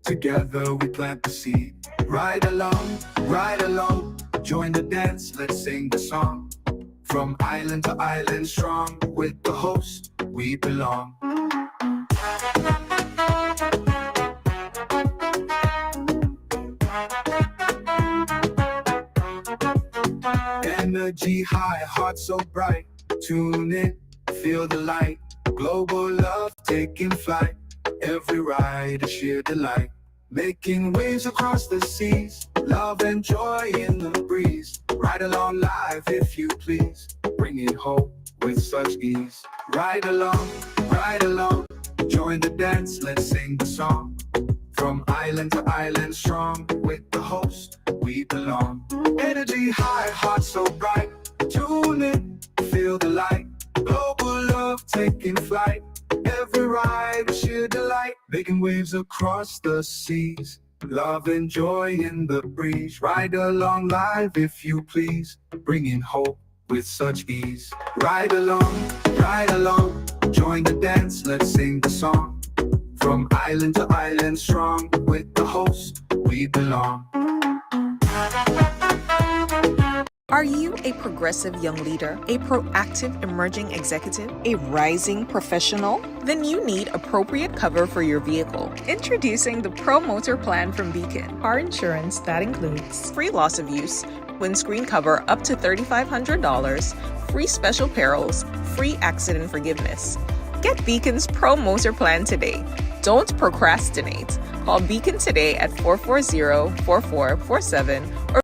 Together we plant the seed. Ride along, join the dance, let's sing the song. From island to island strong, with the host we belong. Energy high, heart so bright. Tune in, feel the light. Global love taking flight. Every ride a sheer delight. Making waves across the seas. Love and joy in the breeze. Ride along live if you please. Bringing hope with such ease. Ride along, join the dance, let's sing the song. From island to island strong, with the host we belong. Energy high, heart so bright. Tune in, feel the light. Global love taking flight. Every ride a sheer delight. Making waves across the seas. Love and joy in the breeze. Ride along live if you please. Bringing hope with such ease. Ride along, join the dance, let's sing the song. From island to island strong, with the host we belong. Are you a progressive young leader, a proactive emerging executive, a rising professional? Then you need appropriate cover for your vehicle. Introducing the Pro Motor Plan from Beacon. Car insurance that includes free loss of use, windscreen cover up to $3,500, free special perils, free accident forgiveness. Get Beacon's Pro Motor Plan today. Don't procrastinate. Call Beacon today at 440-4447 or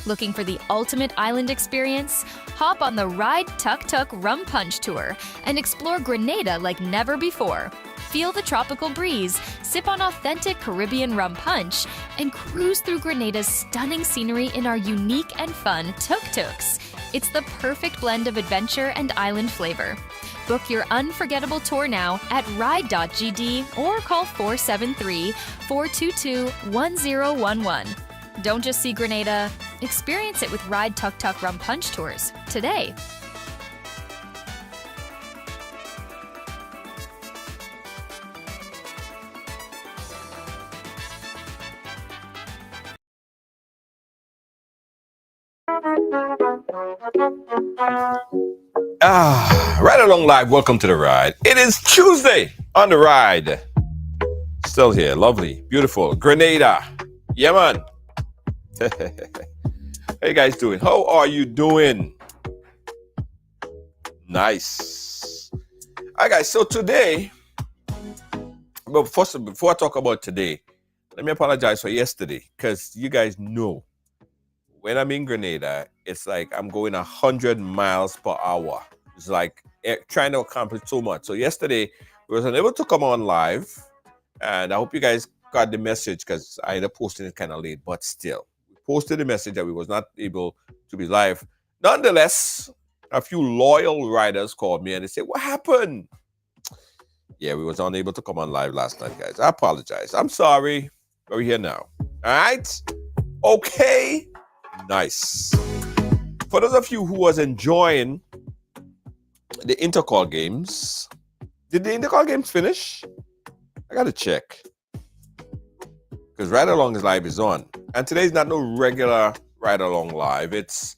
Looking for the ultimate island experience? Hop on the Ride Tuk Tuk Rum Punch Tour and explore Grenada like never before. Feel the tropical breeze, sip on authentic Caribbean rum punch, and cruise through Grenada's stunning scenery in our unique and fun tuk-tuks. It's the perfect blend of adventure and island flavor. Book your unforgettable tour now at ride.gd or call 473-422-1011. Don't just see Grenada, experience it with Ride Tuk Tuk Rum Punch Tours today. Right along live. Welcome to the ride. It is Tuesday on the ride. Still here. Lovely. Beautiful. Grenada. Yeah, man. How you guys doing? How are you doing? Nice. All right, guys. So today, but first, before I talk about today, let me apologize for yesterday, because you guys know when I'm in Grenada, it's like I'm going 100 miles per hour. It's like trying to accomplish so much. So yesterday, we was unable to come on live, and I hope you guys got the message, because I ended up posting it kind of late, but still, we posted the message that we was not able to be live. Nonetheless, a few loyal riders called me and they said, "What happened?" Yeah, we was unable to come on live last night, guys. I apologize. I'm sorry, but we're here now. All right? Okay. Nice. For those of you who was enjoying the intercall games, did the intercall games finish? I gotta check, because Ride Along is live is on, and today's not no regular Ride Along live. It's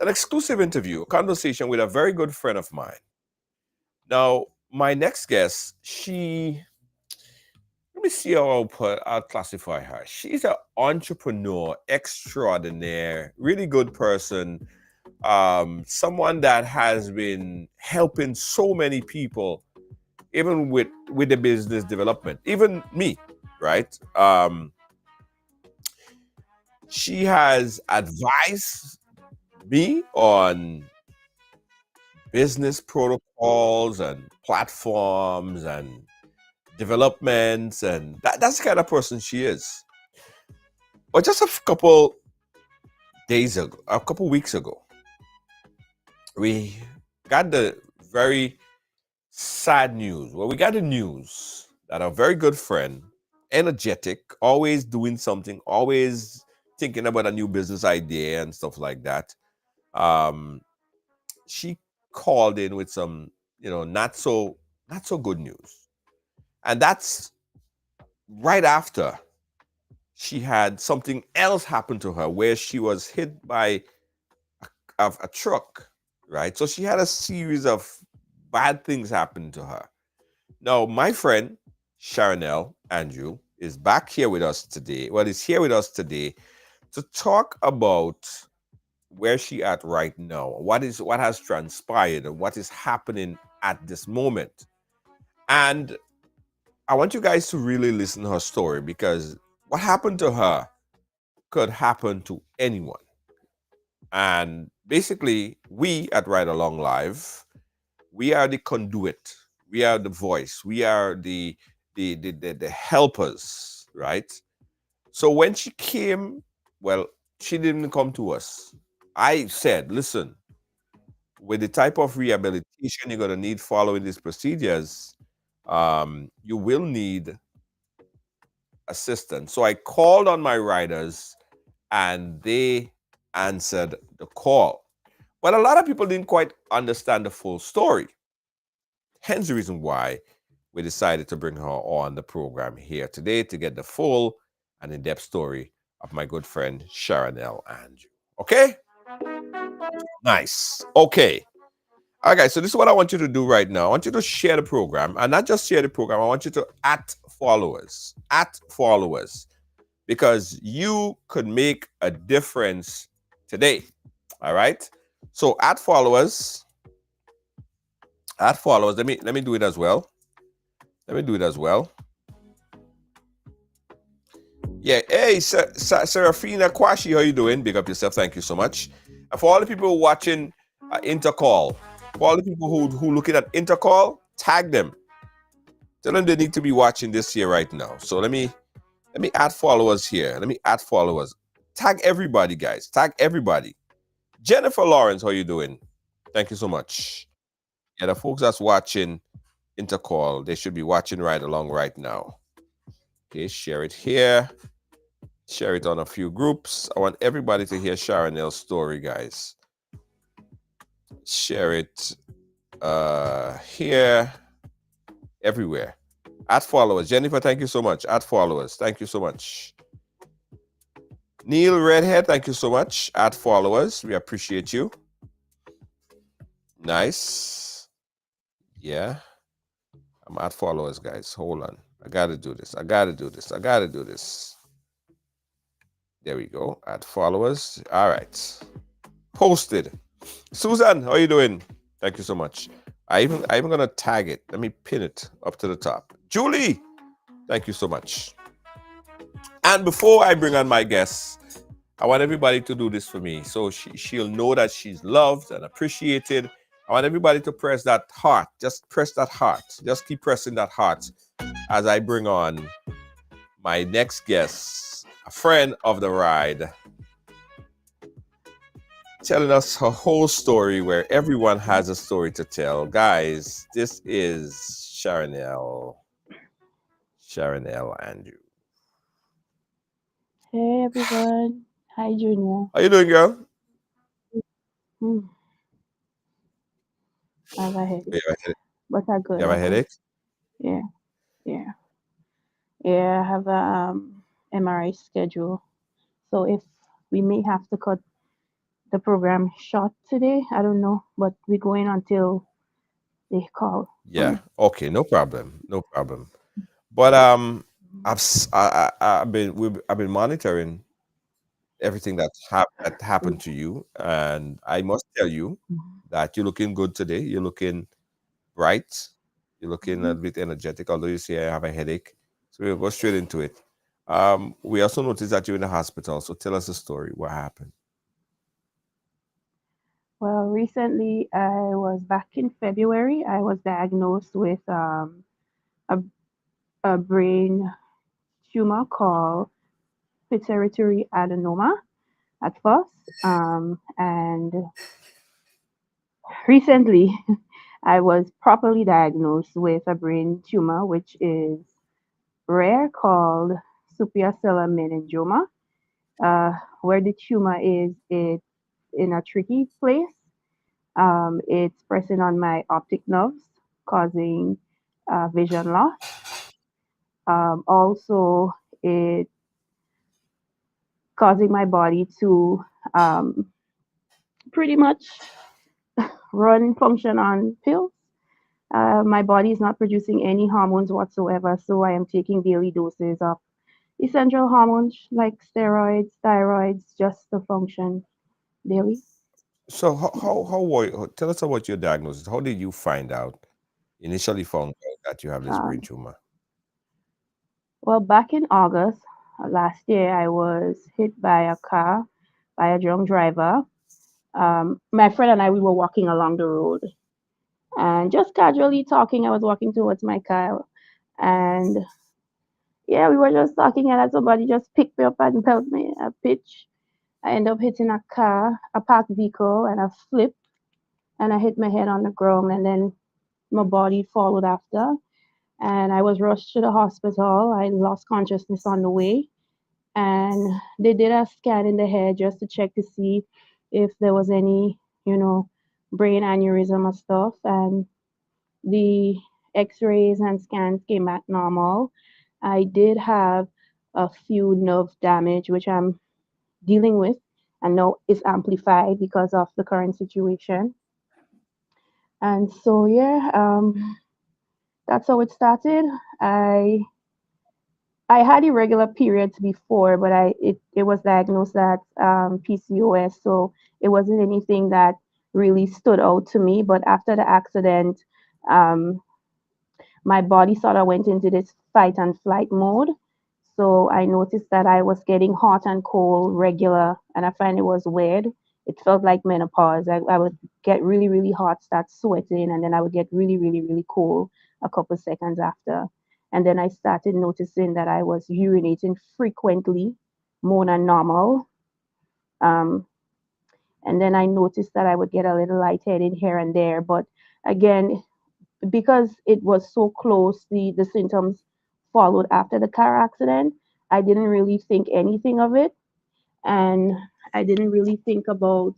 an exclusive interview, a conversation with a very good friend of mine. Now, my next guest, let me see how I'll classify her. She's an entrepreneur extraordinaire, really good person, someone that has been helping so many people, even with the business development, even me, right? She has advised me on business protocols and platforms and developments, and that's the kind of person she is. But just a couple weeks ago, we got the very sad news. Well, we got the news that a very good friend, energetic, always doing something, always thinking about a new business idea and stuff like that. She called in with some, not so good news. And that's right after she had something else happen to her where she was hit by a truck, right? So she had a series of bad things happen to her. Now, my friend Sharonell Andrew is back here with us today. Well, is here with us today to talk about where she at right now, what has transpired, and what is happening at this moment. And I want you guys to really listen to her story because what happened to her could happen to anyone. And basically, we at Ride Along Live, we are the conduit, we are the voice, we are the helpers, right? So when she came, well, she didn't come to us. I said, listen, with the type of rehabilitation you're going to need following these procedures, you will need assistance. So I called on my riders and they answered the call. But a lot of people didn't quite understand the full story. Hence the reason why we decided to bring her on the program here today to get the full and in-depth story of my good friend Sharon L. Andrew. Okay? Nice. Okay. All right, guys. So this is what I want you to do right now. I want you to share the program, and not just share the program. I want you to at followers, because you could make a difference today. All right. So at followers. Let me do it as well. Let me do it as well. Yeah. Hey, Serafina Kwashi, how you doing? Big up yourself. Thank you so much. And for all the people watching Intercall, for all the people who looking at Intercall, tag them. Tell them they need to be watching this here right now. So let me add followers here. Let me add followers. Tag everybody, guys. Tag everybody. Jennifer Lawrence, how you doing? Thank you so much. Yeah, the folks that's watching Intercall, they should be watching right along right now. Okay, share it here. Share it on a few groups. I want everybody to hear Sharon L's story, guys. Share it here, everywhere. Add followers. Jennifer, thank you so much. Add followers. Thank you so much. Neil Redhead, thank you so much. Add followers. We appreciate you. Nice. Yeah. I'm at followers, guys. Hold on. I gotta do this. I gotta do this. I gotta do this. There we go. Add followers. All right. Posted. Susan, how are you doing? Thank you so much. I even gonna tag it. Let me pin it up to the top. Julie, thank you so much. And before I bring on my guests, I want everybody to do this for me so she'll know that she's loved and appreciated. I want everybody to press that heart. Just press that heart. Just keep pressing that heart as I bring on my next guest, a friend of the ride, telling us her whole story where everyone has a story to tell. Guys, this is Sharon L. Andrew. Hey everyone. Hi Junior. How you doing, girl? Hmm, I have a You headache, have a headache? but I You good. have I a good. headache? Yeah, yeah, yeah. I have a MRI schedule, so if we may have to cut the program short today, I don't know, but we're going until they call for Yeah. me. Okay, no problem. No problem. But I've been monitoring everything that happened to you, and I must tell you that you're looking good today. You're looking bright. You're looking a Mhm. bit energetic, although you say I have a headache. So we'll go straight into it. We also noticed that you're in the hospital. So tell us the story. What happened? Well, recently I was back in February. I was diagnosed with a, a brain tumor called pituitary adenoma at first. And recently, I was properly diagnosed with a brain tumor, which is rare, called supercellular meningioma. Where the tumor is, it's in a tricky place. It's pressing on my optic nerves, causing vision loss. Also, it causing my body to um, pretty much run function on pills. My body is not producing any hormones whatsoever, so I am taking daily doses of essential hormones like steroids, thyroids, just to function daily. So Yeah. tell us about your diagnosis. How did you find out, initially found out that you have this brain Um, tumor? well, back in August last year, I was hit by a car by a drunk driver. My friend and I, we were walking along the road and just casually talking. I was walking towards my car, and yeah, we were just talking, and then somebody just picked me up and pelted me a pitch. I ended up hitting a car, a parked vehicle, and I flipped and I hit my head on the ground, and then my body followed after. And I was rushed to the hospital. I lost consciousness on the way, and they did a scan in the head just to check to see if there was any, you know, brain aneurysm or stuff. And the x-rays and scans came back normal. I did have a few nerve damage, which I'm dealing with, and now is amplified because of the current situation. And so, yeah, that's how it started. I I had irregular periods before, but it was diagnosed as PCOS, so it wasn't anything that really stood out to me. But after the accident, um, my body sort of went into this fight and flight mode. So I noticed that I was getting hot and cold regular, and I find it was weird. It felt like menopause. I would get really, really hot, start sweating, and then I would get really, really, really cold a couple seconds after. And then I started noticing that I was urinating frequently, more than normal. Um, and then I noticed that I would get a little lightheaded here and there. But again, because it was so close, the symptoms followed after the car accident. I didn't really think anything of it, and I didn't really think about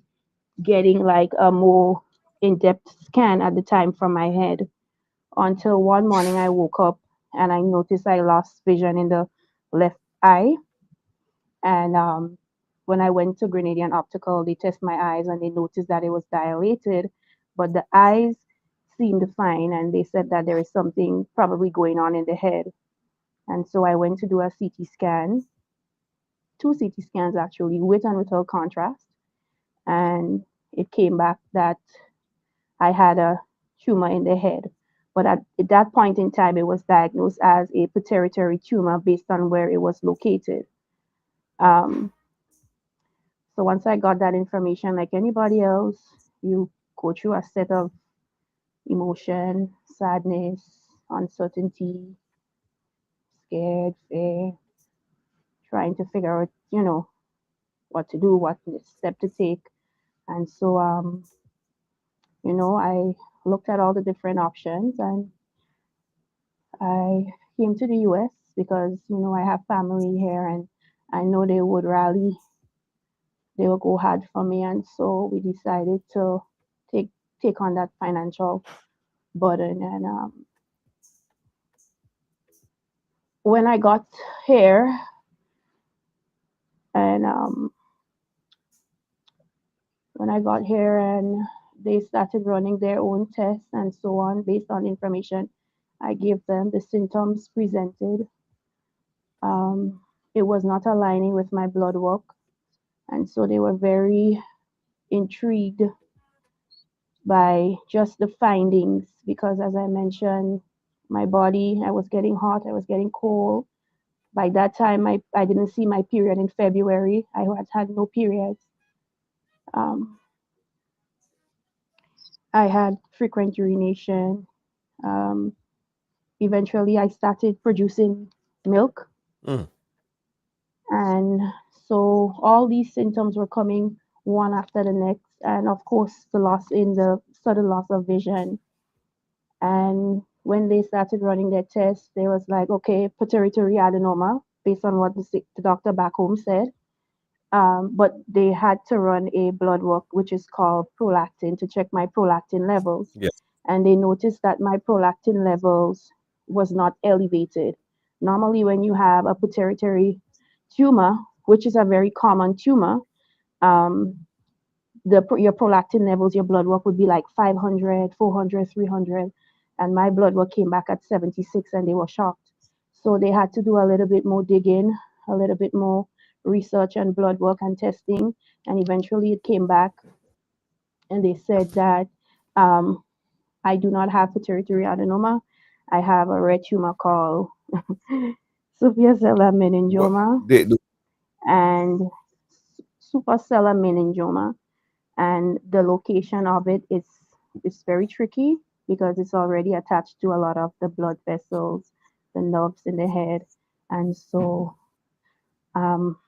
getting like a more in-depth scan at the time from my head until one morning I woke up and I noticed I lost vision in the left eye. And when I went to Grenadian Optical, they tested my eyes and they noticed that it was dilated, but the eyes seemed fine. And they said that there is something probably going on in the head. And so I went to do a CT scan, two CT scans actually, with and without contrast. And it came back that I had a tumor in the head. But at that point in time, it was diagnosed as a pituitary tumor based on where it was located. Um, So once I got that information, like anybody else, you go through a set of emotion, sadness, uncertainty, scared, fear, trying to figure out, what to do, what step to take. And so, I looked at all the different options and I came to the US because, I have family here and I know they would rally, they would go hard for me. And so we decided to take take on that financial burden. And when I got here, and when I got here, and they started running their own tests and so on based on information I gave them, the symptoms presented, um, it was not aligning with my blood work, and so they were very intrigued by just the findings because, as I mentioned, my body, I was getting hot, I was getting cold. By that time, I didn't see my period in February. I had no periods. Um, I had frequent urination. Um, Eventually, I started producing milk. Mm. And so all these symptoms were coming one after the next. And of course, the sudden loss of vision. And when they started running their tests, they was like, okay, pituitary adenoma, based on what the doctor back home said. But they had to run a blood work, which is called prolactin, to check my prolactin levels. Yes. And they noticed that my prolactin levels was not elevated. Normally, when you have a pituitary tumor, which is a very common tumor, um, your prolactin levels, your blood work would be like 500, 400, 300, and my blood work came back at 76, and they were shocked. So they had to do a little bit more digging, a little bit more research and blood work and testing, and eventually it came back, and they said that um, I do not have pituitary adenoma. I have a rare tumor called supercellular What meningioma they and supercellular meningioma, and the location of it is very tricky because it's already attached to a lot of the blood vessels, the nerves in the head, and so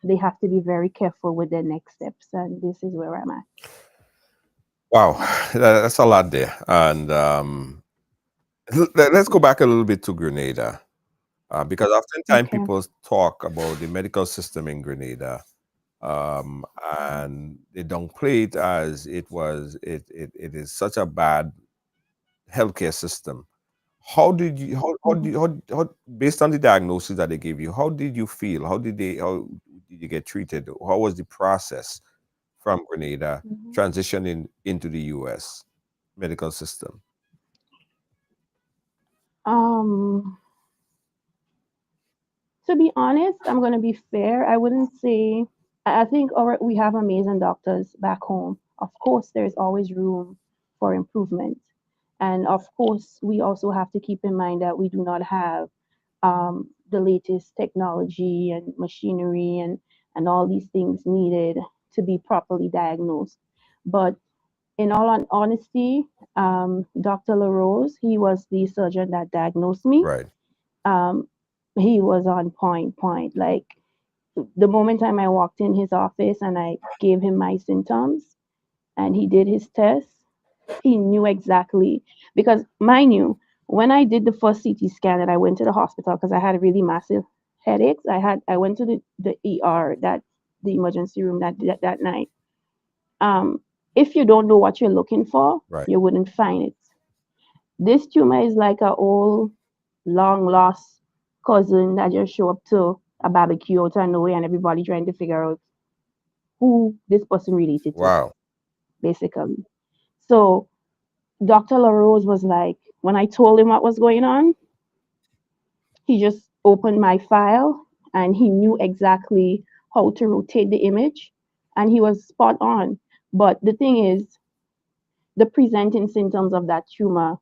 they have to be very careful with their next steps. And this is where I'm at. wow, that's a lot there. And let's go back a little bit to Grenada. Because oftentimes Okay. people talk about the medical system in Grenada, um, and they don't play it as it is such a bad healthcare system. How did you Mhm. how based on the diagnosis that they gave you, how did you feel? How did you get treated? How was the process from Grenada Mhm. transitioning into the US medical system? Um, to be honest, I'm gonna be fair. I wouldn't say. I think we have amazing doctors back home. Of course, there's always room for improvement. And of course, we also have to keep in mind that we do not have the latest technology and machinery and all these things needed to be properly diagnosed. But in all honesty, Dr. LaRose, he was the surgeon that diagnosed me. Right. Um, he was on point. Like the moment time I walked in his office and I gave him my symptoms and he did his test, he knew exactly because mind you, when I did the first CT scan and I went to the hospital because I had really massive headaches, I went to the ER, that the emergency room that night. Um, if you don't know what you're looking for, Right. you wouldn't find it. This tumor is like a old long lost cousin that just show up to a barbecue out of nowhere and everybody trying to figure out who this person related to, Wow. basically. So Dr. LaRose was like, when I told him what was going on, he just opened my file and he knew exactly how to rotate the image and he was spot on. But the thing is, the presenting symptoms of that tumor,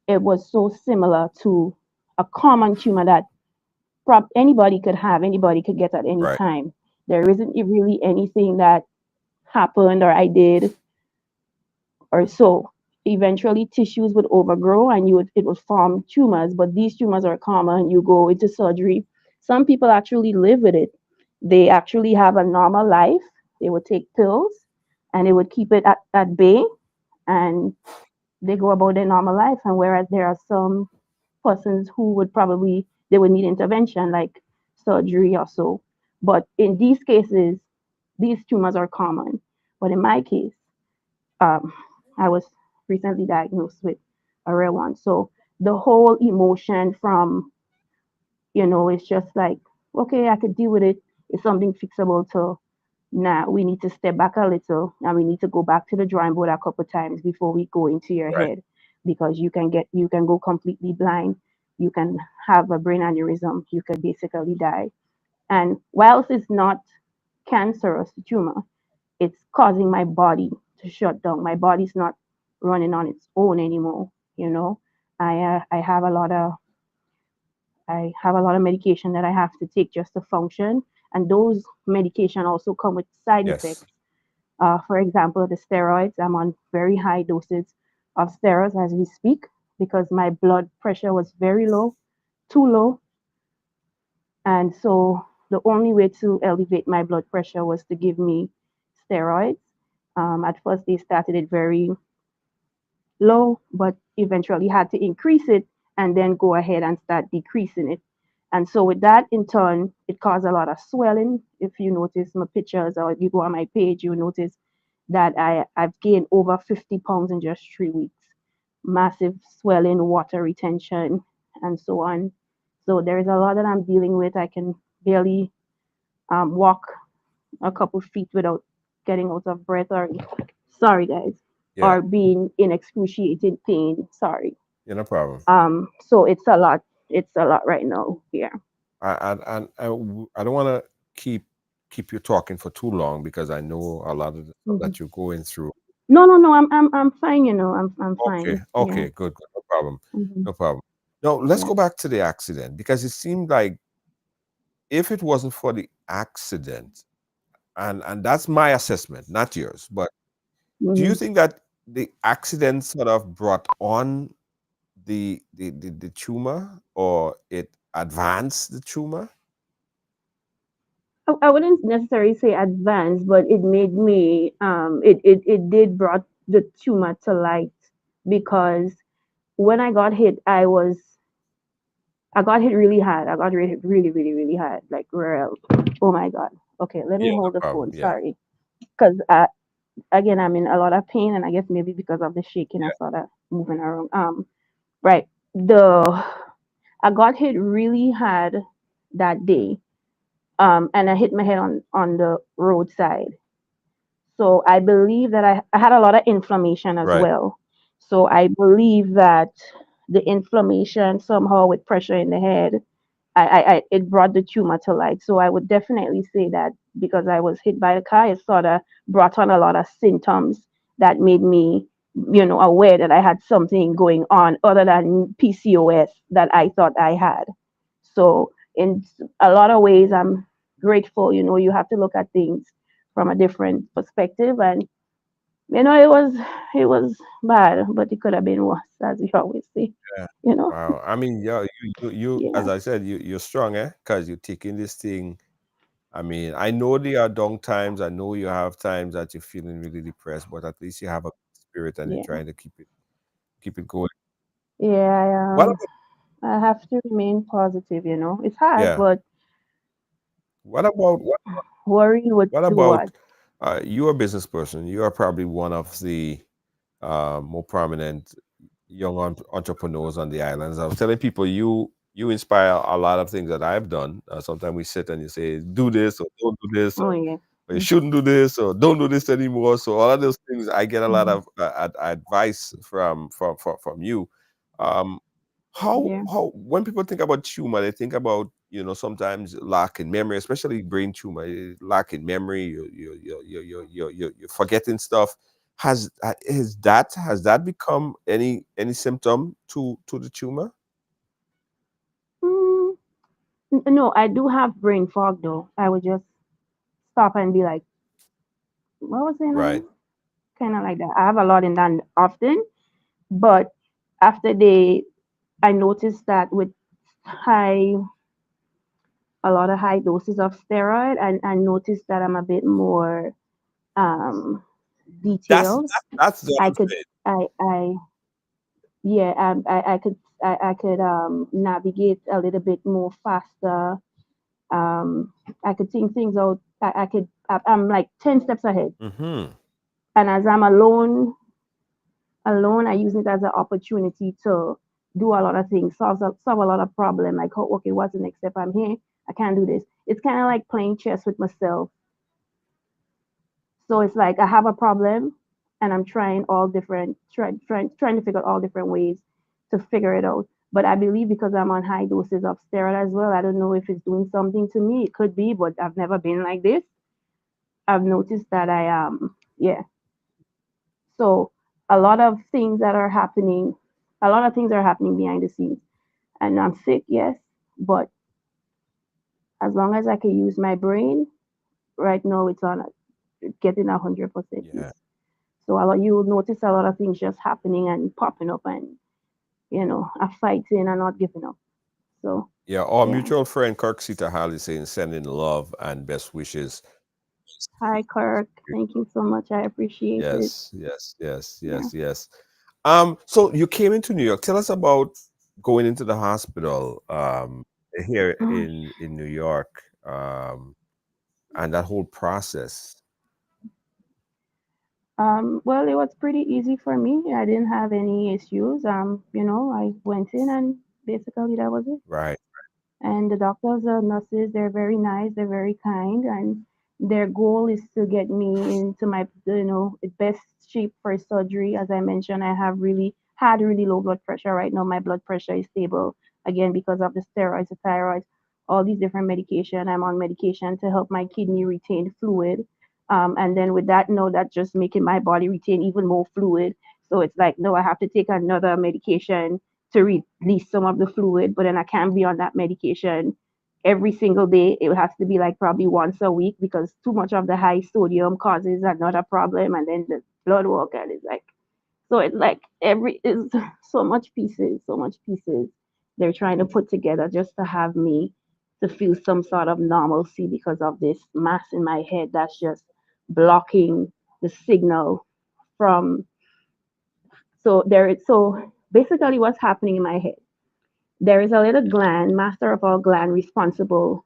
it was so similar to a common tumor that anybody could have, anybody could get at any Right. time. There isn't really anything that happened or I did or so. Eventually, tissues would overgrow and it would form tumors. But these tumors are common. You go into surgery. Some people actually live with it. They actually have a normal life. They would take pills and they would keep it at bay and they go about their normal life. And whereas there are some persons who would probably they would need intervention like surgery or so. But in these cases, these tumors are common. But in my case, um, I was recently diagnosed with a rare one. So the whole emotion from, it's just like, okay, I could deal with it. It's something fixable. To now we need to step back a little and we need to go back to the drawing board a couple times before we go into your Right. head because you can go completely blind. You can have a brain aneurysm. You could basically die. And whilst it's not cancerous tumor, it's causing my body to shut down. My body's not running on its own anymore. You know, I have a lot of medication that I have to take just to function, and those medication also come with side Yes. effects. For example, the steroids. I'm on very high doses of steroids as we speak because my blood pressure was very low, too low, and so the only way to elevate my blood pressure was to give me steroids. At first, they started it very low, but eventually had to increase it and then go ahead and start decreasing it. And so, with that, in turn, it caused a lot of swelling. If you notice my pictures or if you go on my page, you'll notice that I've gained over 50 pounds in just 3 weeks. Massive swelling, water retention, and so on. So there is a lot that I'm dealing with. I can barely walk a couple feet without getting out of breath, or sorry guys, Yeah. or being in excruciating pain. Sorry. Yeah, no problem. So it's a lot. It's a lot right now here. I don't want to keep you talking for too long because I know a lot of the stuff Hmm. that you're going through. No, no, no. I'm fine. I'm Okay, fine. Yeah. okay, good, no problem, Hmm. no problem. No, let's Yeah. go back to the accident because it seemed like if it wasn't for the accident, and that's my assessment, not yours, but do you Hmm. think that the accident sort of brought on the tumor or it advanced the tumor? I wouldn't necessarily say advanced, but it made me. It did brought the tumor to light because when I got hit, I got hit really hard. I got hit really, really, really hard. Like real. Oh my god. Okay, let me Yeah, no hold the problem. phone. Yeah, Sorry, because again I'm in a lot of pain, and I guess maybe because of the shaking, I started moving around. Right. The I got hit really hard that day. And I hit my head on the roadside. So I believe that I had a lot of inflammation as right. well. So I believe that the inflammation somehow with pressure in the head, it brought the tumor to light. So I would definitely say that because I was hit by the car, it sort of brought on a lot of symptoms that made me, aware that I had something going on other than PCOS that I thought I had. So in a lot of ways, I'm grateful. You have to look at things from a different perspective, and it was bad, but it could have been worse, as we always say. Yeah. You know, Wow. I mean, yeah, yeah, as I said, you're strong, eh? Because you're taking this thing. I mean, I know there are down times. I know you have times that you're feeling really depressed, but at least you have a spirit and you're yeah, trying to keep it going. yeah. What about, I have to remain positive. It's hard, yeah? but What about worry would what do what? about you're a business person. You are probably one of the more prominent young entrepreneurs on the islands. I was telling people you inspire a lot of things that I've done. Sometimes we sit and you say, do this or don't do this, Oh yeah. or you shouldn't do this or don't do this anymore. So all of those things, I get a lot Mm-hmm. of advice from you. Um, Yeah. how when people think about tumor, they think about sometimes lack in memory, especially brain tumor, lack in memory. You're forgetting stuff. Has that become any symptom to the tumor? Mm, no, I do have brain fog though. I would just stop and be like, "What was going Right. on?" Kind of like that. I have a lot in that often, but after I noticed that with high, a lot of high doses of steroid, and I noticed that I'm a bit more um That's detailed. that, that's what I I'm could, saying. I yeah, I could navigate a little bit more faster. I could think things out. I'm like 10 steps ahead. Hmm. And as I'm alone, I use it as an opportunity to do a lot of things, solve a lot of problem. Like, oh, okay, what's the next step? I'm here. I can't do this. It's kind of like playing chess with myself. So it's like I have a problem, and I'm trying all different, trying to figure out all different ways to figure it out. But I believe because I'm on high doses of steroid as well, I don't know if it's doing something to me. It could be, but I've never been like this. I've noticed that yeah. So a lot of things are happening behind the scenes. And I'm sick, yes, but as long as I can use my brain, right now it's on getting 100% Yeah. use. So you'll notice a lot of things just happening and popping up, and I'm fighting and not giving up. So Yeah. Our yeah. mutual friend Kirk Sita Hall is saying sending love and best wishes. Hi Kirk. Thank you so much. I appreciate it. Yes, yes, yes, Yeah. yes, yes. So you came into New York. Tell us about going into the hospital here in New York, and that whole process. Well, it was pretty easy for me. I didn't have any issues. I went in, and basically that was it. Right. And the doctors or nurses, they're very nice, they're very kind, and their goal is to get me into my, best shape for surgery. As I mentioned, I have really had really low blood pressure. Right now my blood pressure is stable, again because of the steroids, the thyroid, all these different medication. I'm on medication to help my kidney retain fluid. And then with that, no, that's just making my body retain even more fluid. So it's like, no, I have to take another medication to release some of the fluid, but then I can't be on that medication every single day. It has to be like probably once a week because too much of the high sodium causes another problem, and then the blood work, and it's like, so it's like every is so much pieces they're trying to put together just to have me to feel some sort of normalcy because of this mass in my head that's just blocking the signal from. So basically what's happening in my head, there is a little gland, master of all gland, responsible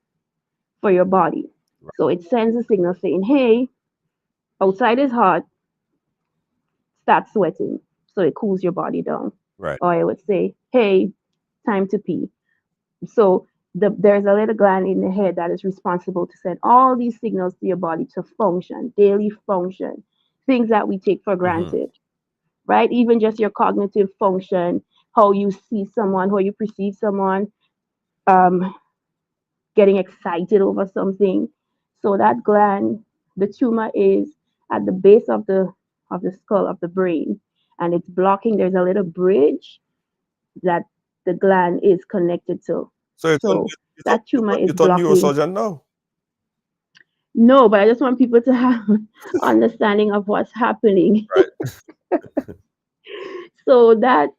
for your body. So it sends a signal saying, hey, outside is hot, start sweating. So it cools your body down. Right. Or I would say, hey, time to pee. So there's a little gland in the head that is responsible to send all these signals to your body to function, daily function, things that we take for Mm-hmm. granted, right? Even just your cognitive function, how you see someone, how you perceive someone, um, getting excited over something. So that gland, the tumor is at the base of the skull of the brain, and it's blocking. There's a little bridge that the gland is connected to. So So that tumor is you thought blocking. neurosurgeon now? No, but I just want people to have understanding of what's happening. Right. So that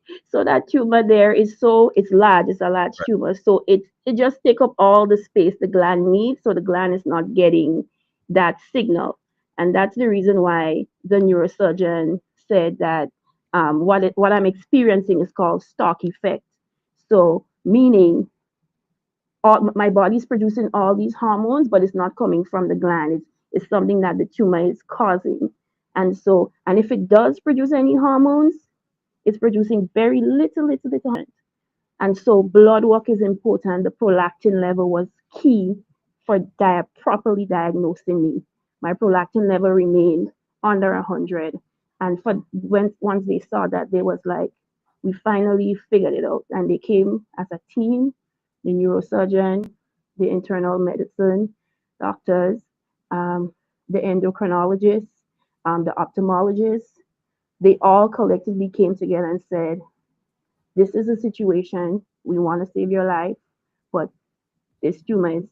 tumor there is, so it's large, it's a large Right. tumor, so it just take up all the space the gland needs, so the gland is not getting that signal. And that's the reason why the neurosurgeon said that what I'm experiencing is called stock effect. So meaning all my body's producing all these hormones, but it's not coming from the gland. It's something that the tumor is causing. And if it does produce any hormones, it's producing very little. And so blood work is important. The prolactin level was key for properly diagnosing me. My prolactin level remained under 100. And for when once they saw that, they was like, we finally figured it out. And they came as a team, the neurosurgeon, the internal medicine doctors, um, the endocrinologists, the ophthalmologists. They all collectively came together and said, this is a situation. We want to save your life, but this tumor is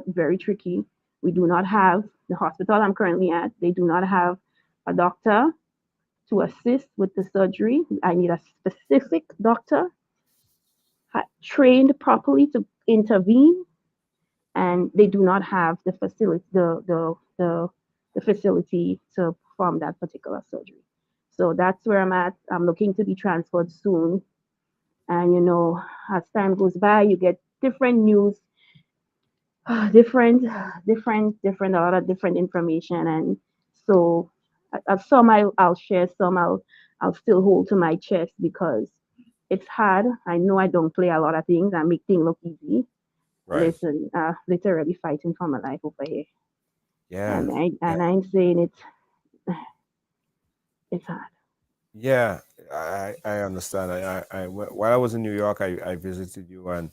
very tricky. We do not have the hospital I'm currently at. They do not have a doctor to assist with the surgery. I need a specific doctor trained properly to intervene, and they do not have the facility, the facility to perform that particular surgery. So that's where I'm at. I'm looking to be transferred soon. And as time goes by, you get different news, different, different, a lot of different information. And so, some I'll share, some I'll still hold to my chest because it's hard. I know I don't play a lot of things. I make things look easy. Right. Listen, literally fighting for my life over here, Yeah. and I Yeah. and I'm saying it's hard. Yeah. I understand. While I was in New York, I visited you, and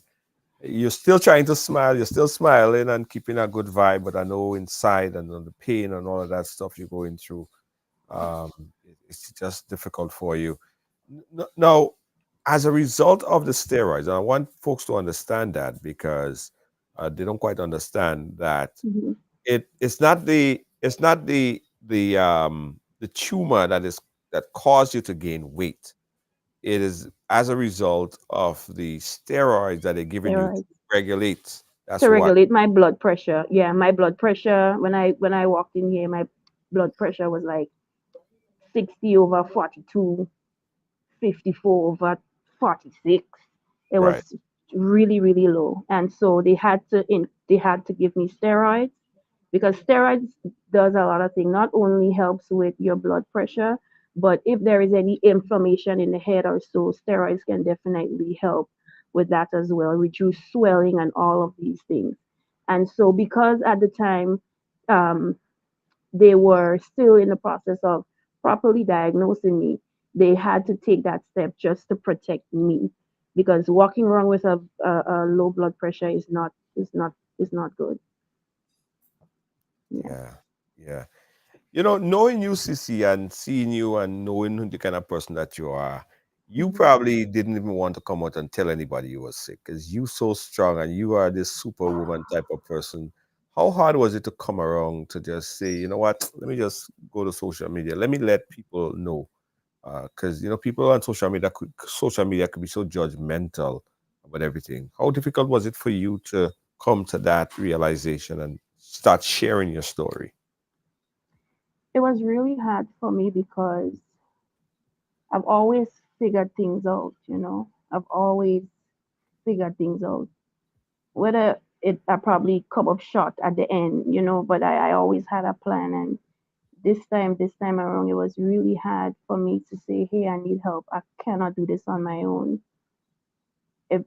you're still trying to smile. You're still smiling and keeping a good vibe, but I know inside and the pain and all of that stuff you're going through, um, it's just difficult for you. Now, as a result of the steroids, and I want folks to understand that because they don't quite understand that Hmm. it's not the tumor that caused you to gain weight. It is as a result of the steroids that they're giving you to Steroids regulate. That's to why. regulate my blood pressure. Yeah, my blood pressure when I walked in here, my blood pressure was like 60 over 42, 54 over 46. It Right. was really, really low. And so they had to give me steroids because steroids does a lot of things. Not only helps with your blood pressure, but if there is any inflammation in the head or so, steroids can definitely help. with that as well, reduce swelling and all of these things. And so, because at the time, um, they were still in the process of properly diagnosing me, they had to take that step just to protect me, because walking around with a low blood pressure is not good. Yeah. Yeah. Yeah. You know, knowing you, Sissy, and seeing you and knowing who the kind of person that you are, you Mhm. probably didn't even want to come out and tell anybody you were sick because you so strong and you are this superwoman type of person. How hard was it to come around to just say, you know what, let me just go to social media. Let me let people know. Because you know, people on social media could be so judgmental about everything. How difficult was it for you to come to that realization and start sharing your story? It was really hard for me because I've always figured things out, I've always figured things out. Whether I probably come up short at the end, but I always had a plan. And this time around, it was really hard for me to say, hey, I need help. I cannot do this on my own. It,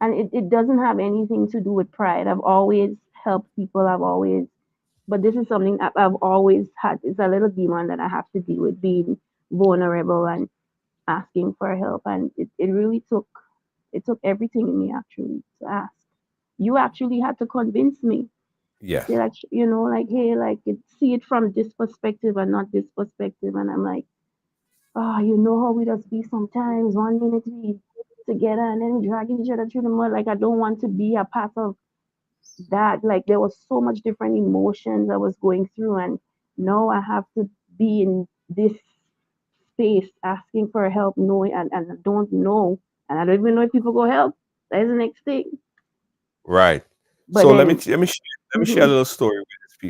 and it doesn't have anything to do with pride. I've always helped people. But this is something I've always had. It's a little demon that I have to deal with, being vulnerable and asking for help. And it really took everything in me actually to ask. You actually had to convince me to say, Yes. like, like, hey, like, see it from this perspective and not this perspective. And I'm like, oh, you know how we just be sometimes. 1 minute we together and then we dragging each other through the mud. Like, I don't want to be a part of that. Like, there was so much different emotions I was going through, and now I have to be in this space asking for help, knowing, and I don't know, and I don't even know if people go help. That is the next thing. Right. But So then, let me share a hmm little story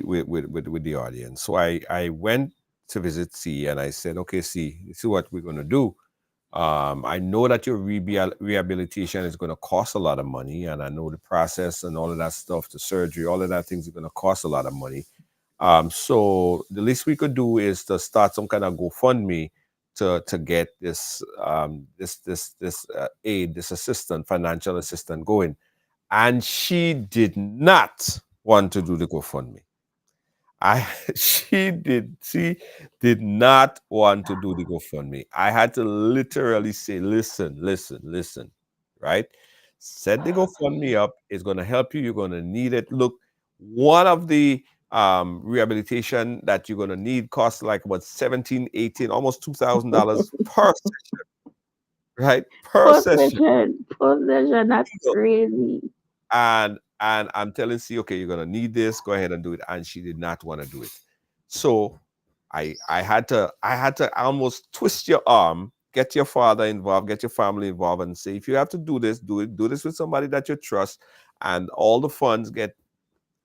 with the audience. So I went to visit C and I said, okay, C, this is what we're gonna do. I know that your rehabilitation is going to cost a lot of money, and I know the process and all of that stuff, the surgery, all of that things are going to cost a lot of money. So the least we could do is to start some kind of GoFundMe to get this aid, this assistant, financial assistant going. And she did not want to do the GoFundMe. I she did not want to do the GoFundMe. I had to literally say, listen, listen, listen, right? Set the GoFundMe up. It's gonna help you. You're gonna need it. Look, one of the rehabilitation that you're gonna need costs like about 17, 18, almost $2,000 per session, right? Per session. possession, that's crazy. And I'm telling C, okay, you're gonna need this. Go ahead and do it. And she did not want to do it. So I had to almost twist your arm, get your father involved, get your family involved, and say, if you have to do this, do it. Do this with somebody that you trust, and all the funds get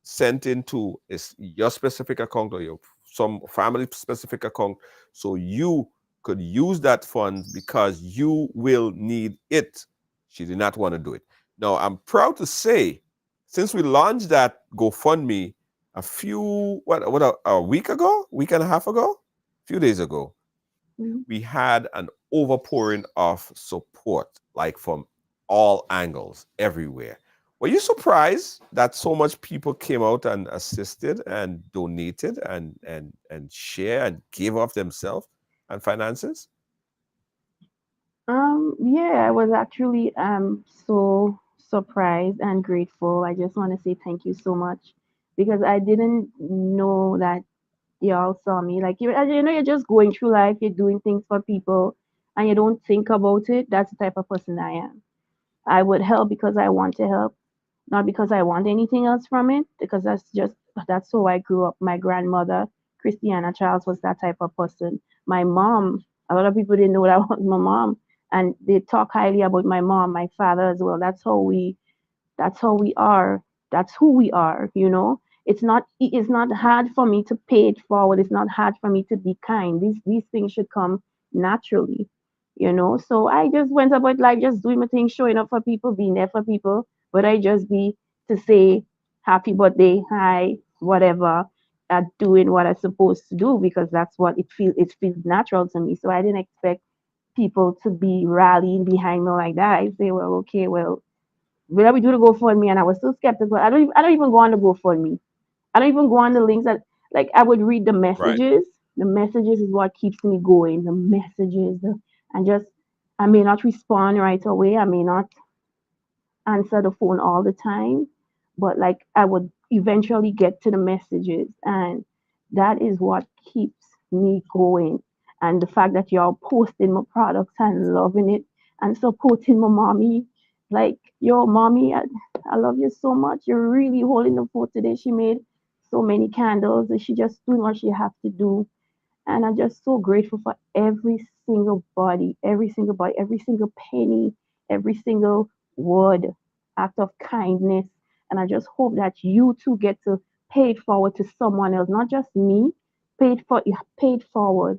sent into is your specific account or your some family specific account, so you could use that funds because you will need it. She did not want to do it. Now I'm proud to say, since we launched that GoFundMe a few what a week ago, week and a half ago, a few days ago, Mhm. we had an overpouring of support, like from all angles, everywhere. Were you surprised that so much people came out and assisted and donated and share and gave of themselves and finances? Yeah, I was actually so surprised and grateful. I just want to say thank you so much, because I didn't know that y'all saw me. Like, you're just going through life, you're doing things for people, and you don't think about it. That's the type of person I am. I would help because I want to help, not because I want anything else from it, because that's how I grew up. My grandmother, Christiana Charles, was that type of person. My mom, a lot of people didn't know that was my mom, and they talk highly about my mom, my father as well. That's how we are. That's who we are. It's not hard for me to pay it forward. It's not hard for me to be kind. These things should come naturally. So I just went about life, just doing my thing, showing up for people, being there for people. But I just be to say happy birthday, hi, whatever, at doing what I'm supposed to do, because that's what it feels natural to me. So I didn't expect people to be rallying behind me like that. I say, well, okay, well, will we do the GoFundMe? And I was still skeptical. I don't even go on the GoFundMe. I don't even go on the links that like I would read the Right. messages. The messages is what keeps me going. The messages, and just I may not respond right away. I may not answer the phone all the time, but like I would eventually get to the messages, and that is what keeps me going. And the fact that y'all posting my products and loving it and supporting my mommy, like yo, mommy, I love you so much. You're really holding the fort today. She made so many candles, and she just doing what she have to do, and I'm just so grateful for every single body, every single penny, every single word, act of kindness. And I just hope that you too get to pay it forward to someone else, not just me. Pay it forward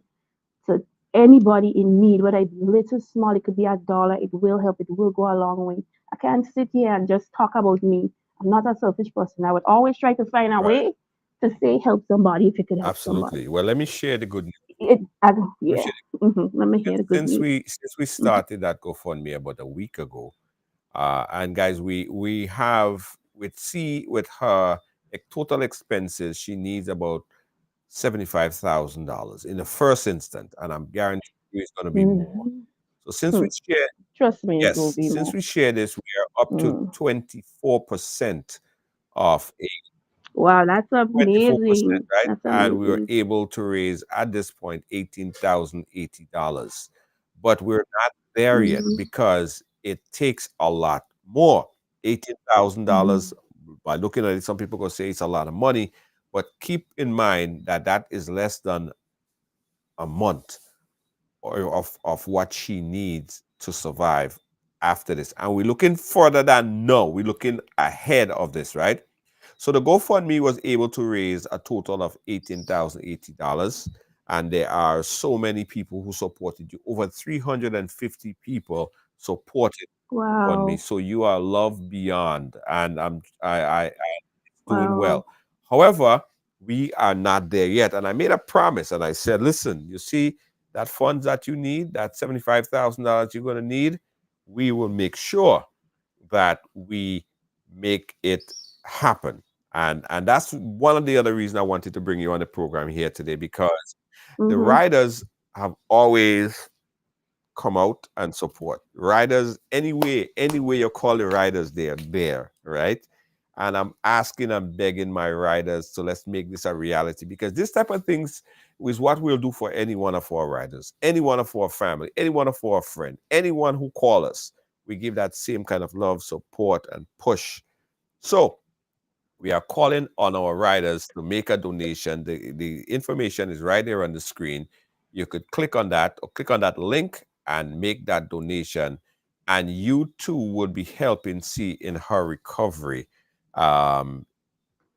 to anybody in need, whether it's little, small, it could be $1. It will help. It will go a long way. I can't sit here and just talk about me. I'm not a selfish person. I would always try to find a Right. way to say help somebody if it could help somebody. Absolutely. Well, let me share the good news. Let me Yeah. share Let me hear the good since news. we started that GoFundMe about a week ago, and guys, we have with her total expenses, she needs about $75,000 in the first instant, and I'm guaranteeing you it's going to be more. Mm-hmm. So since we Hmm. share, Trust me, it will yes, be since more. we share this, we are up to Mm. 24% of a Wow, that's 24%, amazing. right? That's And we were amazing. able to raise at this point $18,080. But we're not there yet Mm-hmm. because it takes a lot more. $18,000, Mm-hmm. by looking at it, some people gonna say it's a lot of money, but keep in mind that that is less than a month or of what she needs to survive after this. And we're looking further than no, we're looking ahead of this, right? So the GoFundMe was able to raise a total of $18,080. And there are so many people who supported you. Over 350 people supported GoFundMe. Wow. So you are loved beyond. And I doing Wow. well. However, we are not there yet. And I made a promise and I said, listen, you see that funds that you need, that $75,000 you're going to need, we will make sure that we make it happen. And that's one of the other reasons I wanted to bring you on the program here today, because the Mm-hmm. riders have always come out and support riders any way you call the riders, they're there, right? And I'm asking and begging my riders to let's make this a reality, because this type of things is what we'll do for any one of our riders, any one of our family, any one of our friend, anyone who call us. We give that same kind of love, support, and push. So we are calling on our riders to make a donation. The information is right there on the screen. You could click on that or click on that link and make that donation. And you too would be helping see in her recovery. Um,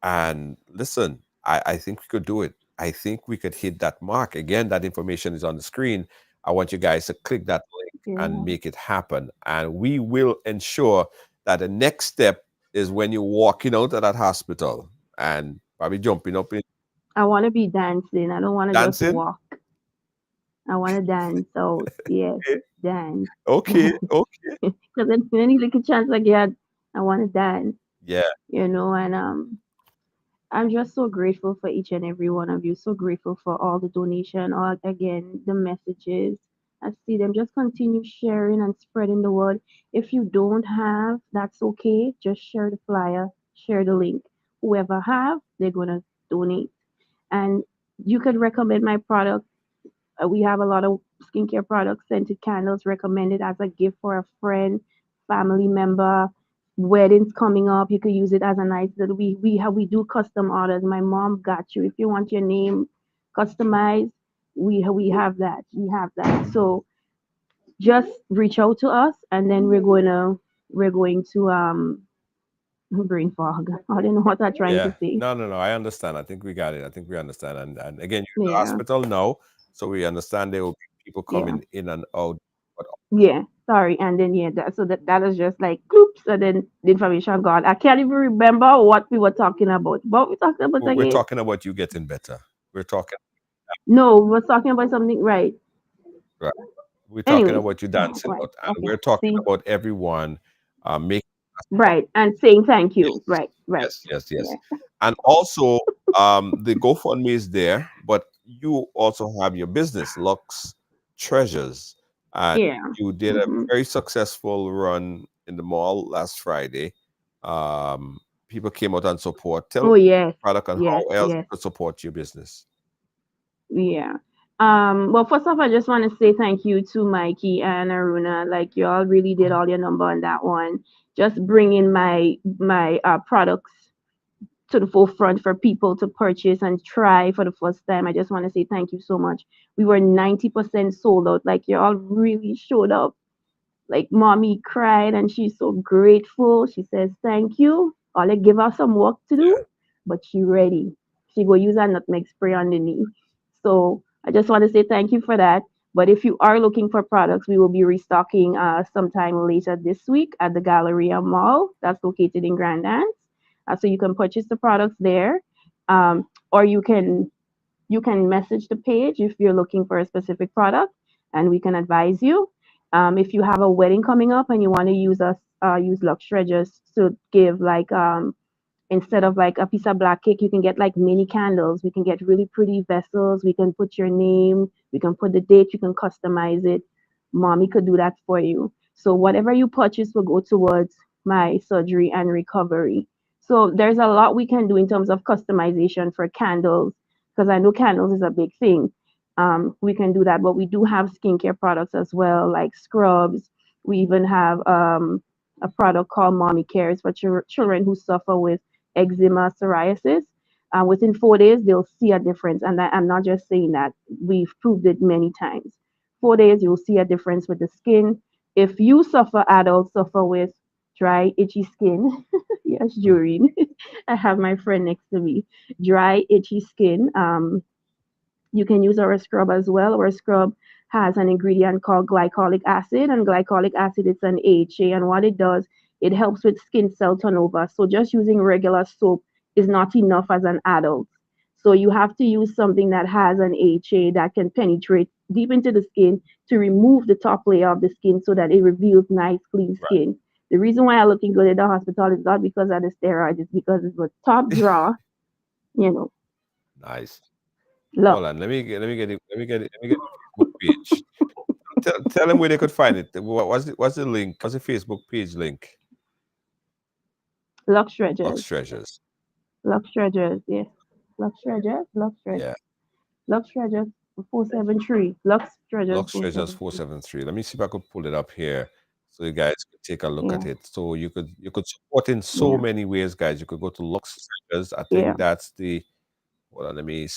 and listen, I think we could do it. I think we could hit that mark. Again, that information is on the screen. I want you guys to click that link and Yeah. make it happen. And we will ensure that the next step is when you're walking out of that hospital and probably jumping up in I want to be dancing. I don't want to just dancing. walk. I want to dance. So yes, Okay, dance. okay, okay. Because any little chance I get, I want to dance. Yeah, And I'm just so grateful for each and every one of you. So grateful for all the donation, all again the messages. I see them. Just continue sharing and spreading the word. If you don't have, that's okay. Just share the flyer, share the link. Whoever have, they're gonna donate. And you could recommend my product. We have a lot of skincare products, scented candles recommended as a gift for a friend, family member. Weddings coming up, you could use it as a nice little. We do custom orders. My mom got you. If you want your name customized, we have that. We have that. So just reach out to us, and then we're going to brain fog. I don't know what I'm trying to yeah. say. No, no, no. I understand. I think we got it. I think we understand. And again, you're in the Yeah, hospital now, so we understand there will be people yeah. coming in and out. But Yeah, sorry. And then yeah, that is just like oops, and then the information gone. I can't even remember what we were talking about. What we talking about we're again? talking about you getting better. We're talking, No, we were talking about something right. right? we're talking Anyways, about you dancing right. out, and Okay. we're talking See, about everyone making. right, and saying thank you. Yes, Right, right. yes, yes, yes. Yeah, And also, the GoFundMe is there, but you also have your business, Lux Treasures, and yeah. you did a Hmm. very successful run in the mall last Friday. Um, People came out and support. Tell us Oh yes, about the product and yes, how else yes. to support your business. Yeah. Well, first off, I just want to say thank you to Mikey and Aruna. Like you all really did all your number on that one. Just bringing my products to the forefront for people to purchase and try for the first time. I just want to say thank you so much. We were 90% sold out. Like you all really showed up. Like mommy cried and she's so grateful. She says thank you. I'll give her some work to do, but she ready. She go use her nutmeg spray on the knee. So I just want to say thank you for that. But if you are looking for products, we will be restocking sometime later this week at the Galleria Mall that's located in Grand Anse. So you can purchase the products there, or you can message the page if you're looking for a specific product, and we can advise you. If you have a wedding coming up and you want to use Lux Treasures to give like instead of like a piece of black cake, you can get like mini candles. We can get really pretty vessels. We can put your name. We can put the date. You can customize it. Mommy could do that for you. So whatever you purchase will go towards my surgery and recovery. So there's a lot we can do in terms of customization for candles, because I know candles is a big thing. We can do that, but we do have skincare products as well, like scrubs. We even have a product called Mommy Cares for children who suffer with eczema, psoriasis. Within 4 days, they'll see a difference. And I'm not just saying that, we've proved it many times. 4 days, you'll see a difference with the skin. If you suffer, adults suffer with dry, itchy skin. Yes, Joreen. I have my friend next to me. Dry, itchy skin. You can use our scrub as well. Our scrub has an ingredient called glycolic acid, and glycolic acid is an AHA. And what it does, it helps with skin cell turnover. So just using regular soap is not enough as an adult. So you have to use something that has an AHA that can penetrate deep into the skin to remove the top layer of the skin so that it reveals nice, clean skin. The reason why I'm looking good at the hospital is not because of the steroids, it's because it's the top drawer, you know, Nice. love. Hold on, let me get the Facebook page. Tell them where they could find it. What's the link? What's the Facebook page link? Lux Lux Treasures. Treasures. Lux Treasures, yes. Lux Treasures, Lux Treasures. Yeah, Lux Treasures 473. Lux Treasures Lux Treasures 473. 473. Let me see if I could pull it up here so you guys could take a look Yeah, at it. So you could support in so yeah, many ways, guys. You could go to Lux Treasures. I yeah. think that's the hold on, let me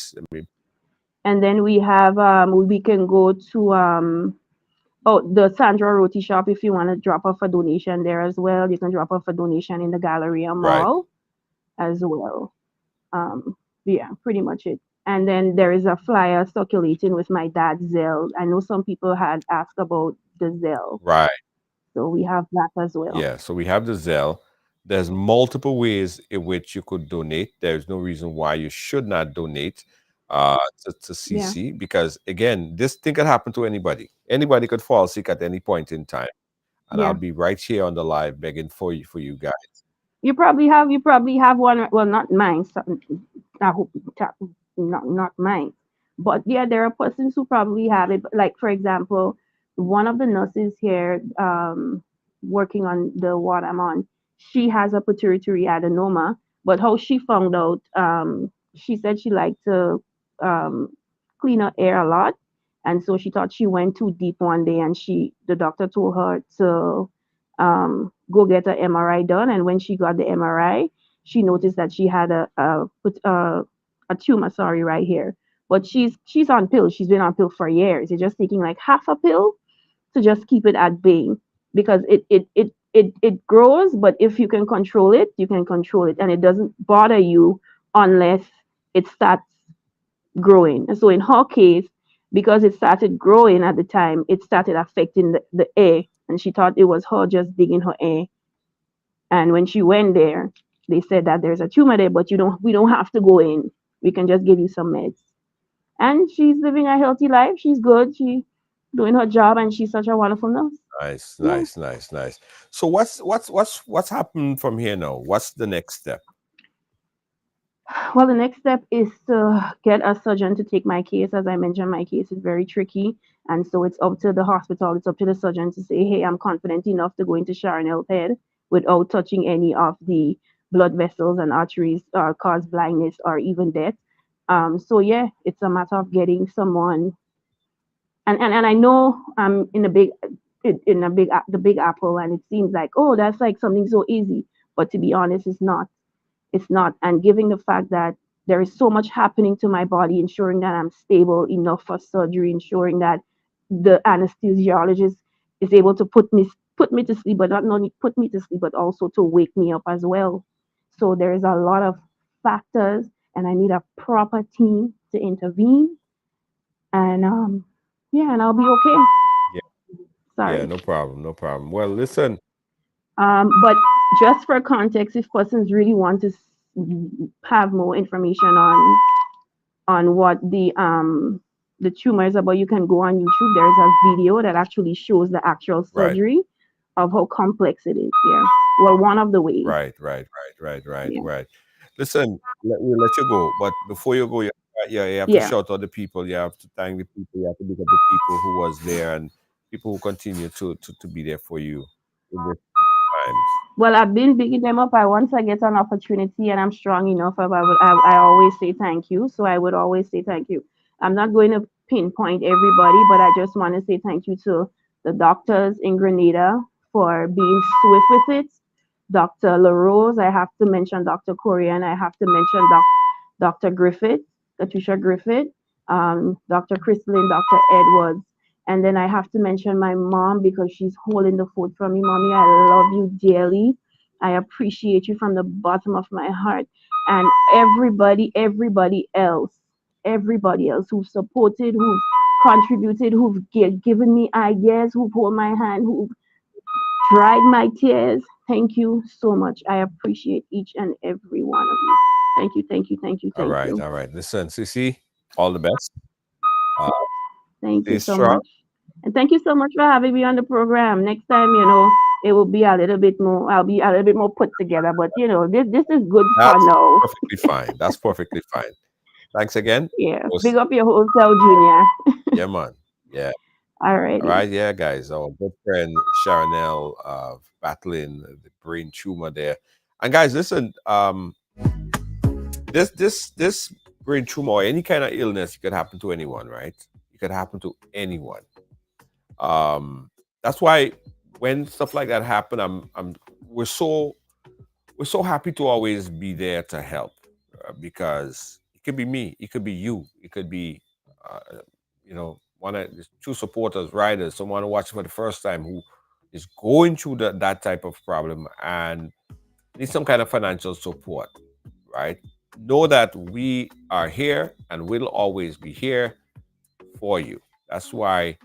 And then we have we can go to the Sandra Roti shop if you want to drop off a donation there as well. You can drop off a donation in the Galleria right. Mall as well. Yeah, pretty much it. And then there is a flyer circulating with my dad's Zelle. I know some people had asked about the Zelle, Right. so we have that as well. Yeah, so we have the Zelle. There's multiple ways in which you could donate. There's no reason why you should not donate to Yeah, CC because, again, this thing could happen to anybody. Anybody could fall sick at any point in time, and I'll yeah. be right here on the live begging for you guys. You probably have one. Well, not mine. So, I hope not mine. But yeah, there are persons who probably have it. But like for example, one of the nurses here, working on the ward I'm on, she has a pituitary adenoma. But how she found out, she said she liked to um, clean her air a lot, and so she thought she went too deep one day, and the doctor told her to go get an MRI done. And when she got the MRI, she noticed that she had a tumor, sorry, right here. But she's on pills. She's been on pill for years. You're just taking like half a pill to just keep it at bay, because it grows. But if you can control it, you can control it, and it doesn't bother you unless it starts growing. And so in her case, because it started growing at the time, it started affecting the air, and she thought it was her just digging her air. And when she went there, they said that there's a tumor there, but we don't have to go in. We can just give you some meds. And she's living a healthy life. She's good. doing her job, and she's such a wonderful nurse. Nice, Yeah. nice, nice, nice. So what's happened from here now? What's the next step? Well, the next step is to get a surgeon to take my case. As I mentioned, my case is very tricky. And so it's up to the hospital, it's up to the surgeon to say, hey, I'm confident enough to go into Sharonel's head without touching any of the blood vessels and arteries, cause blindness or even death. So yeah, it's a matter of getting someone, and I know I'm in a the big apple, and it seems like, oh, that's like something so easy. But to be honest, it's not. And given the fact that there is so much happening to my body, ensuring that I'm stable enough for surgery, ensuring that the anesthesiologist is able to put me to sleep, but not only put me to sleep, but also to wake me up as well. So there is a lot of factors, and I need a proper team to intervene. And yeah, and I'll be okay. Yeah, yeah, Sorry. no problem, no problem. Well, listen, But just for context, if persons really want to have more information on what the tumor is about, you can go on YouTube. There's a video that actually shows the actual right, surgery of how complex it is. Yeah. Well, one of the ways. right, Yeah. right. Listen, we'll let you go, but before you go, you have to Yeah. shout out the people. You have to thank the people. You have to look at the people who was there and people who continue to be there for you in this times. Well, I've been bigging them up. Once I get an opportunity and I'm strong enough, I always say thank you. So I would always say thank you. I'm not going to pinpoint everybody, but I just want to say thank you to the doctors in Grenada for being swift with it. Dr. LaRose, I have to mention Dr. Korean, I have to mention Dr. Griffith, Katusha Griffith, Dr. Chrislyn, Dr. Edwards. And then I have to mention my mom because she's holding the fort for me. Mommy, I love you dearly. I appreciate you from the bottom of my heart. And everybody else who've supported, who've contributed, who've given me ideas, who've held my hand, who've dried my tears. Thank you so much. I appreciate each and every one of you. Thank you, thank you, thank you, All thank right, you. all right. Listen, Sissy, all the best. Uh, Thank stay you so strong. much. And thank you so much for having me on the program. Next time, it will be a little bit more, I'll be a little bit more put together. But this is good fun That's now. perfectly fine. That's perfectly fine. Thanks again. Yeah. Was Big up your whole self, Junior. yeah, man. Yeah. All Alrighty. right, yeah, guys. Our good friend Sharonell battling the brain tumor there. And guys, listen, this brain tumor or any kind of illness could happen to anyone, right? It could happen to anyone. Um, that's why when stuff like that happen, we're so we're so happy to always be there to help because it could be me, it could be you, it could be one of the two supporters, riders, someone watching for the first time who is going through that type of problem and needs some kind of financial support, right? Know that we are here and will always be here for you. That's why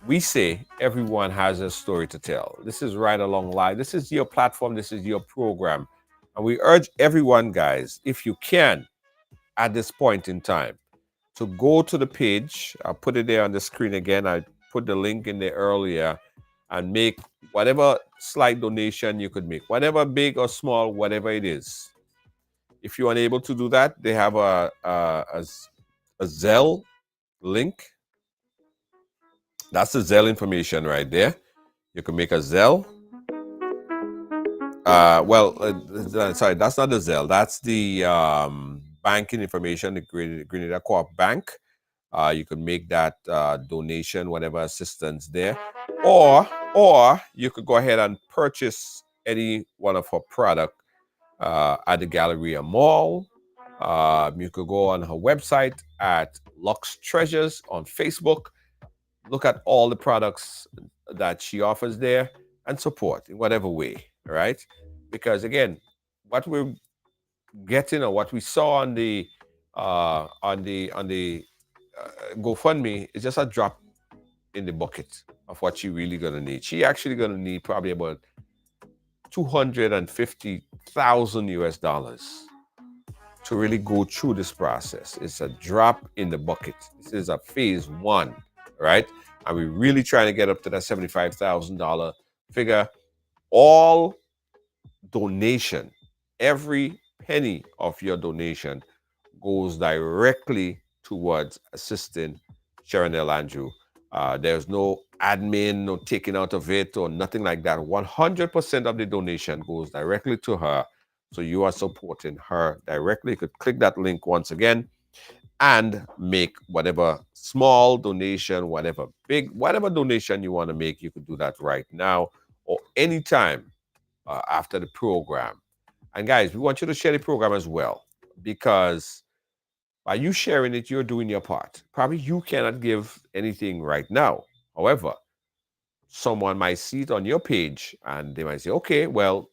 we say everyone has a story to tell. This is Right Along Live. This is your platform. This is your program. And we urge everyone, guys, if you can, at this point in time, to go to the page. I'll put it there on the screen again. I put the link in there earlier and make whatever slight donation you could make, whatever big or small, whatever it is. If you're unable to do that, they have a Zelle link. That's the Zelle information right there. You can make a Zelle. Sorry, that's not the Zelle. That's the banking information, the Grenada Co-op Bank. You can make that donation, whatever assistance there, or you could go ahead and purchase any one of her product at the Galleria Mall. You could go on her website at Lux Treasures on Facebook. Look at all the products that she offers there and support in whatever way, right? Because again, what we're getting or what we saw on the GoFundMe is just a drop in the bucket of what she really gonna need. She actually gonna need probably about 250,000 US dollars to really go through this process. It's a drop in the bucket. This is a phase one, right? and we're really trying to get up to that $75,000 figure. All donation, every penny of your donation goes directly towards assisting Sharonell Andrew. There's no admin, no taking out of it or nothing like that. 100% of the donation goes directly to her. So you are supporting her directly. You could click that link once again and make whatever small donation, whatever big, whatever donation you want to make. You could do that right now or anytime after the program. And guys, we want you to share the program as well, because by you sharing it, you're doing your part. Probably you cannot give anything right now. However, someone might see it on your page and they might say, okay, well,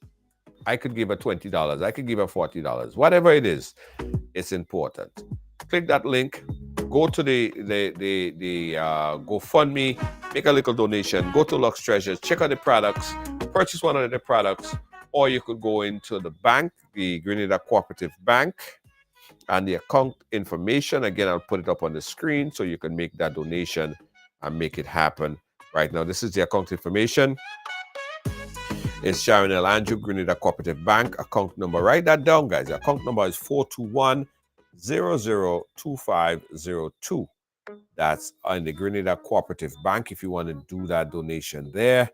I could give her $20. I could give her $40. Whatever it is, it's important. Click that link, go to the GoFundMe, make a little donation, go to Lux Treasures, check out the products, purchase one of the products, or you could go into the bank, the Grenada Cooperative Bank, and the account information. Again, I'll put it up on the screen so you can make that donation and make it happen right now. This is the account information. It's Sharonell Andrew, Grenada Cooperative Bank. Account number, write that down, guys. The account number is 421-002502. That's in the Grenada Cooperative Bank. If you want to do that donation there,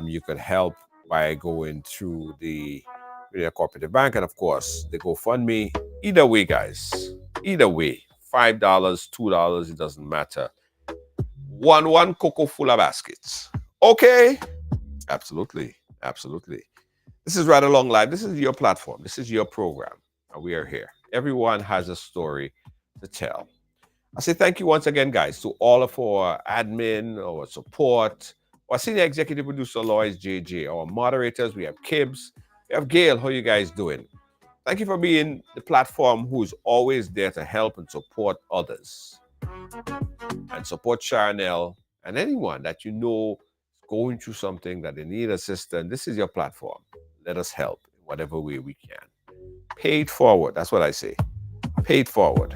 you could help by going through the Grenada Cooperative Bank, and of course the GoFundMe. Either way, guys, either way, $5, $2, it doesn't matter. One cocoa full of baskets. Okay, absolutely. This is Right Along Live. This is your platform. This is your program, and we are here. Everyone has a story to tell. I say thank you once again, guys, to all of our admin, our support, our senior executive producer, Lois JJ, our moderators. We have Kibbs, we have Gail. How you guys doing? Thank you for being the platform who's always there to help and support others, and support Sharonell and anyone that you know is going through something that they need assistance. This is your platform. Let us help in whatever way we can. Pay it forward. That's what I say. Pay it forward.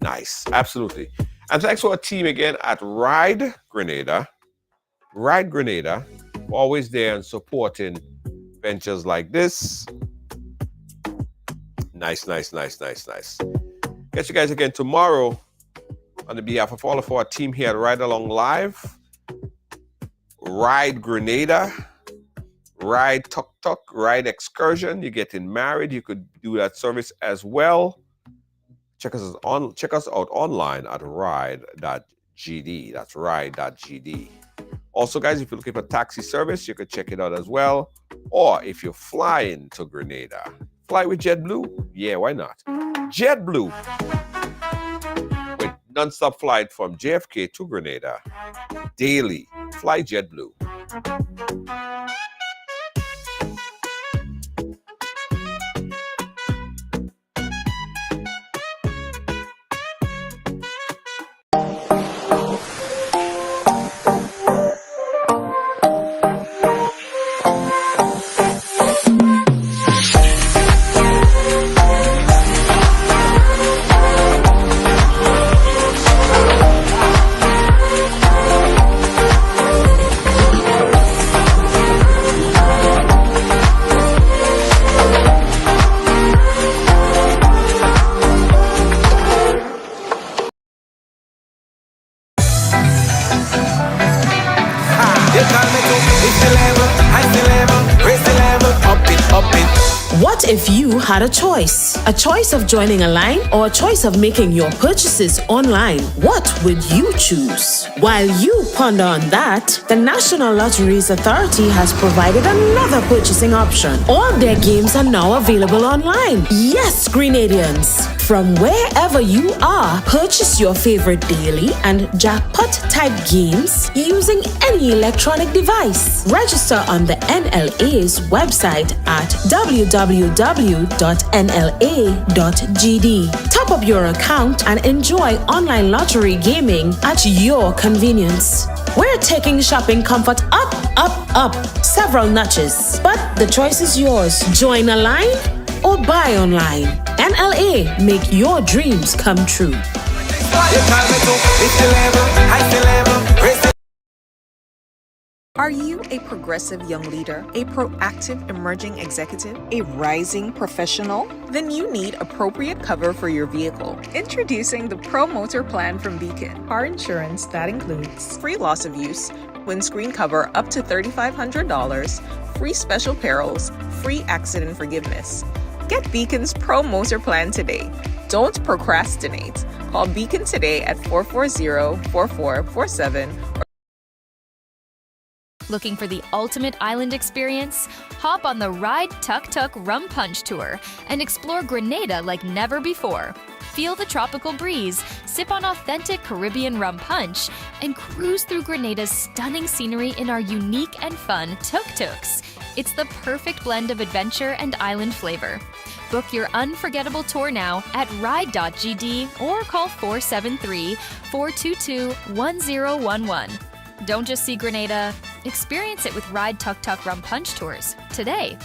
Nice. Absolutely. And thanks to our team again at Ride Grenada. Ride Grenada, always there and supporting ventures like this. Nice. Catch you guys again tomorrow on the behalf of all of our team here at Ride Along Live. Ride Grenada, Ride Tuk Tuk, Ride Excursion. You're getting married, you could do that service as well. Check us out online at ride.gd. That's ride.gd. Also, guys, if you're looking for taxi service, you could check it out as well. Or if you're flying to Grenada, fly with JetBlue. Yeah, why not? JetBlue, with non-stop flight from JFK to Grenada daily. Fly JetBlue. What if you had a choice? A choice of joining a line or a choice of making your purchases online? What would you choose? While you ponder on that, the National Lotteries Authority has provided another purchasing option. All their games are now available online. Yes, Grenadians! From wherever you are, purchase your favorite daily and jackpot type games using any electronic device. Register on the NLA's website at www.nla.gd. Top up your account and enjoy online lottery gaming at your convenience. We're taking shopping comfort up several notches. But the choice is yours. Join a line or buy online. NLA, make your dreams come true. You tell me to, it's the level, high the level, raise the Are you a progressive young leader, a proactive emerging executive, a rising professional? Then you need appropriate cover for your vehicle. Introducing the Pro Motor Plan from Beacon. Car insurance that includes free loss of use, windscreen cover up to $3,500, free special perils, free accident forgiveness. Get Beacon's Pro Motor Plan today. Don't procrastinate. Call Beacon today at 440-4447. Looking for the ultimate island experience? Hop on the Ride Tuk Tuk Rum Punch Tour and explore Grenada like never before. Feel the tropical breeze, sip on authentic Caribbean rum punch, and cruise through Grenada's stunning scenery in our unique and fun tuk-tuks. It's the perfect blend of adventure and island flavor. Book your unforgettable tour now at ride.gd or call 473-422-1011. Don't just see Grenada, experience it with Ride Tuk Tuk Rum Punch Tours today.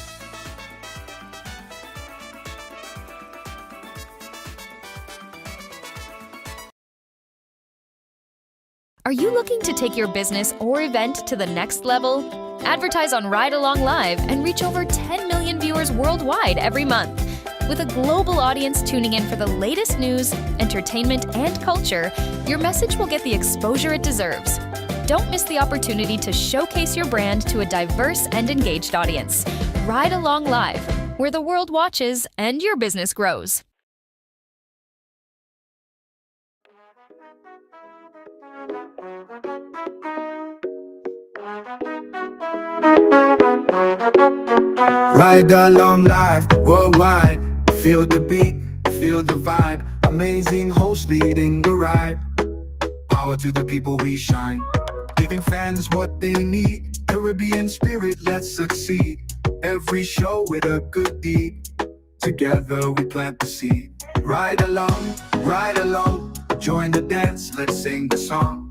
Are you looking to take your business or event to the next level? Advertise on Ride Along Live and reach over 10 million viewers worldwide every month. With a global audience tuning in for the latest news, entertainment, and culture, your message will get the exposure it deserves. Don't miss the opportunity to showcase your brand to a diverse and engaged audience. Ride Along Live, where the world watches and your business grows. Ride along live, worldwide. Feel the beat, feel the vibe. Amazing host leading the ride. Power to the people we shine. Giving fans what they need. Caribbean spirit, let's succeed. Every show with a good deed. Together we plant the seed. Ride along, join the dance, let's sing the song.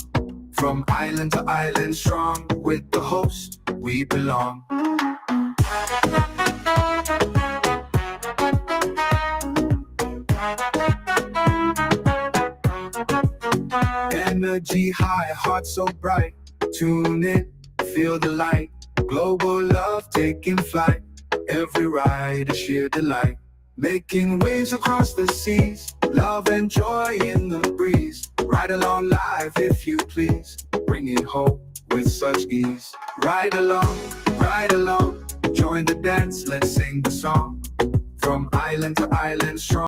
From island to island strong, with the host we belong. Energy high, heart so bright. Tune in, feel the light. Global love taking flight. Every ride a sheer delight. Making waves across the seas. Love and joy in the breeze. Ride along live if you please. Bringing hope with such ease. Ride along, join the dance, let's sing the song. From island to island strong.